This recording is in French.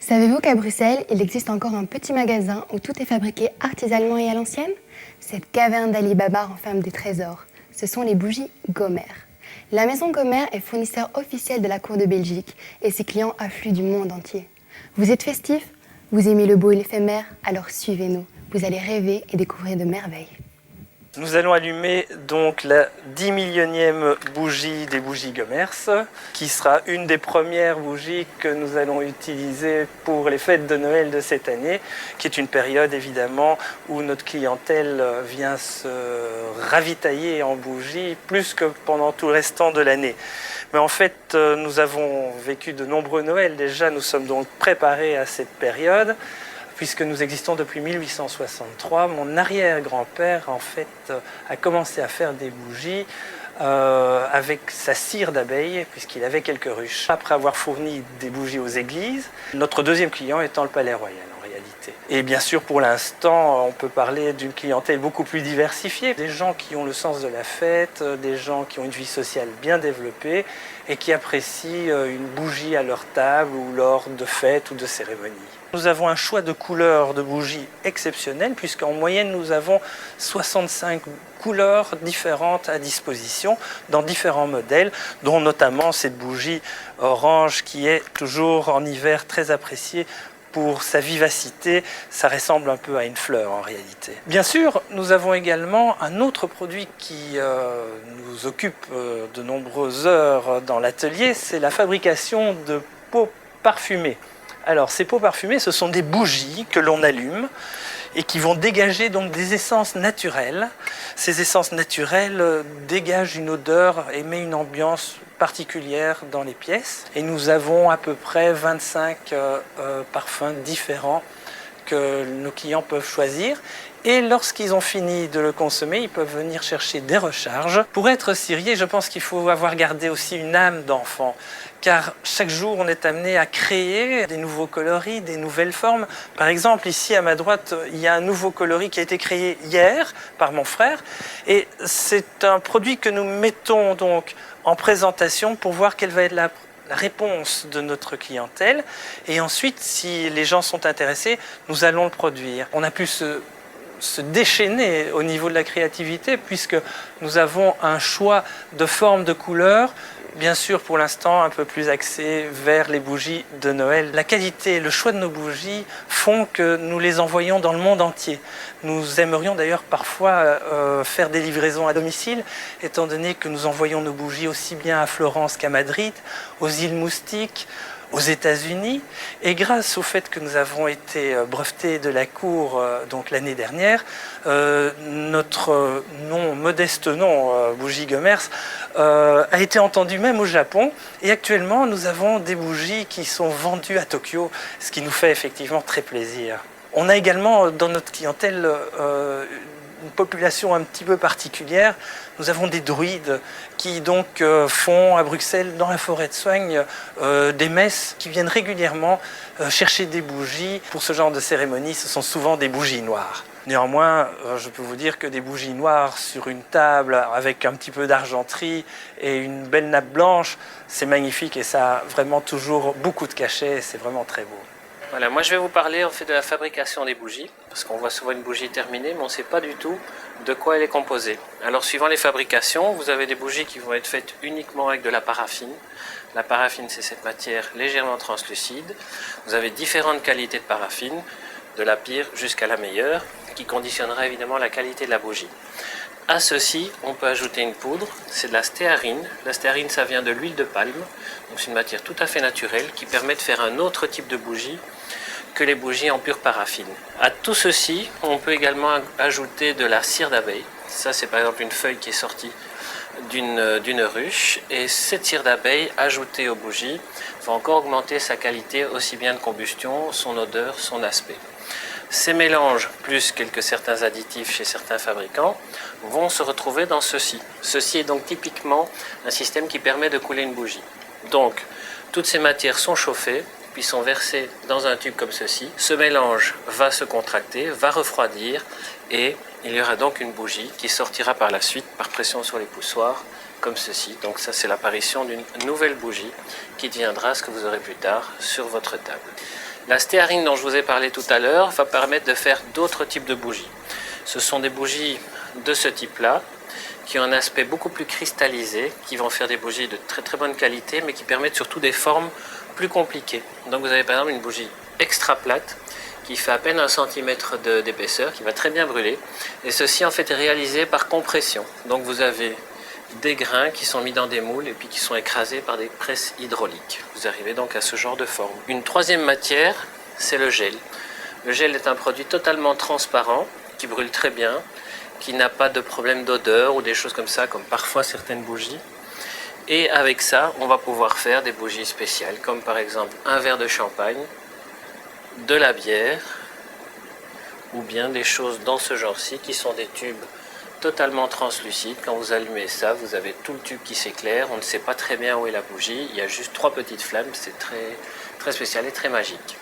Savez-vous qu'à Bruxelles, il existe encore un petit magasin où tout est fabriqué artisanalement et à l'ancienne? Cette caverne d'Ali Baba renferme des trésors. Ce sont les bougies Gomer. La maison Gomer est fournisseur officiel de la cour de Belgique et ses clients affluent du monde entier. Vous êtes festif? Vous aimez le beau et l'éphémère? Alors suivez-nous. Vous allez rêver et découvrir de merveilles. Nous allons allumer donc la 10 millionième bougie des bougies Gomers, qui sera une des premières bougies que nous allons utiliser pour les fêtes de Noël de cette année, qui est une période évidemment où notre clientèle vient se ravitailler en bougies plus que pendant tout le restant de l'année. Mais en fait, nous avons vécu de nombreux Noëls déjà, nous sommes donc préparés à cette période. Puisque nous existons depuis 1863, mon arrière-grand-père en fait a commencé à faire des bougies avec sa cire d'abeille, puisqu'il avait quelques ruches. Après avoir fourni des bougies aux églises, notre deuxième client étant le Palais Royal en réalité. Et bien sûr, pour l'instant, on peut parler d'une clientèle beaucoup plus diversifiée. Des gens qui ont le sens de la fête, des gens qui ont une vie sociale bien développée et qui apprécient une bougie à leur table ou lors de fêtes ou de cérémonies. Nous avons un choix de couleurs de bougies exceptionnel, puisqu'en moyenne nous avons 65 couleurs différentes à disposition dans différents modèles, dont notamment cette bougie orange qui est toujours en hiver très appréciée pour sa vivacité. Ça ressemble un peu à une fleur en réalité. Bien sûr, nous avons également un autre produit qui nous occupe de nombreuses heures dans l'atelier, c'est la fabrication de pots parfumés. Alors, ces pots parfumés, ce sont des bougies que l'on allume et qui vont dégager donc des essences naturelles. Ces essences naturelles dégagent une odeur et mettent une ambiance particulière dans les pièces. Et nous avons à peu près 25 parfums différents que nos clients peuvent choisir. Et lorsqu'ils ont fini de le consommer, ils peuvent venir chercher des recharges. Pour être cirier, je pense qu'il faut avoir gardé aussi une âme d'enfant, car chaque jour, on est amené à créer des nouveaux coloris, des nouvelles formes. Par exemple, ici à ma droite, il y a un nouveau coloris qui a été créé hier par mon frère. Et c'est un produit que nous mettons donc en présentation pour voir quelle va être la réponse de notre clientèle. Et ensuite, si les gens sont intéressés, nous allons le produire. On a pu se déchaîner au niveau de la créativité puisque nous avons un choix de formes, de couleurs, bien sûr pour l'instant un peu plus axé vers les bougies de Noël. La qualité et le choix de nos bougies font que nous les envoyons dans le monde entier. Nous aimerions d'ailleurs parfois faire des livraisons à domicile, étant donné que nous envoyons nos bougies aussi bien à Florence qu'à Madrid, aux îles Moustiques, aux États-Unis, et grâce au fait que nous avons été brevetés de la Cour donc l'année dernière, notre modeste nom, Bougie Gomers, a été entendu même au Japon, et actuellement nous avons des bougies qui sont vendues à Tokyo, ce qui nous fait effectivement très plaisir. On a également dans notre clientèle une population un petit peu particulière. Nous avons des druides qui donc font à Bruxelles, dans la forêt de Soignes, des messes qui viennent régulièrement chercher des bougies. Pour ce genre de cérémonie, ce sont souvent des bougies noires. Néanmoins, je peux vous dire que des bougies noires sur une table avec un petit peu d'argenterie et une belle nappe blanche, c'est magnifique et ça a vraiment toujours beaucoup de cachet et c'est vraiment très beau. Voilà, moi je vais vous parler en fait de la fabrication des bougies, parce qu'on voit souvent une bougie terminée, mais on ne sait pas du tout de quoi elle est composée. Alors suivant les fabrications, vous avez des bougies qui vont être faites uniquement avec de la paraffine. La paraffine, c'est cette matière légèrement translucide. Vous avez différentes qualités de paraffine, de la pire jusqu'à la meilleure, qui conditionnera évidemment la qualité de la bougie. À ceci, on peut ajouter une poudre, c'est de la stéarine. La stéarine, ça vient de l'huile de palme, donc c'est une matière tout à fait naturelle qui permet de faire un autre type de bougie que les bougies en pure paraffine. À tout ceci, on peut également ajouter de la cire d'abeille. Ça, c'est par exemple une feuille qui est sortie d'une ruche, et cette cire d'abeille ajoutée aux bougies va encore augmenter sa qualité aussi bien de combustion, son odeur, son aspect. Ces mélanges, plus certains additifs chez certains fabricants, vont se retrouver dans ceci. Ceci est donc typiquement un système qui permet de couler une bougie. Donc, toutes ces matières sont chauffées, puis sont versées dans un tube comme ceci. Ce mélange va se contracter, va refroidir, et il y aura donc une bougie qui sortira par la suite par pression sur les poussoirs, comme ceci. Donc ça, c'est l'apparition d'une nouvelle bougie qui deviendra ce que vous aurez plus tard sur votre table. La stéarine dont je vous ai parlé tout à l'heure va permettre de faire d'autres types de bougies. Ce sont des bougies de ce type-là, qui ont un aspect beaucoup plus cristallisé, qui vont faire des bougies de très très bonne qualité, mais qui permettent surtout des formes plus compliquées. Donc vous avez par exemple une bougie extra plate, qui fait à peine 1 cm d'épaisseur, qui va très bien brûler. Et ceci en fait est réalisé par compression. Donc vous avez des grains qui sont mis dans des moules et puis qui sont écrasés par des presses hydrauliques. Vous arrivez donc à ce genre de forme. Une troisième matière, c'est le gel. Le gel est un produit totalement transparent, qui brûle très bien, qui n'a pas de problème d'odeur ou des choses comme ça, comme parfois certaines bougies. Et avec ça, on va pouvoir faire des bougies spéciales, comme par exemple un verre de champagne, de la bière, ou bien des choses dans ce genre-ci, qui sont des tubes totalement translucides. Quand vous allumez ça, vous avez tout le tube qui s'éclaire, on ne sait pas très bien où est la bougie, il y a juste 3 petites flammes, c'est très, très spécial et très magique.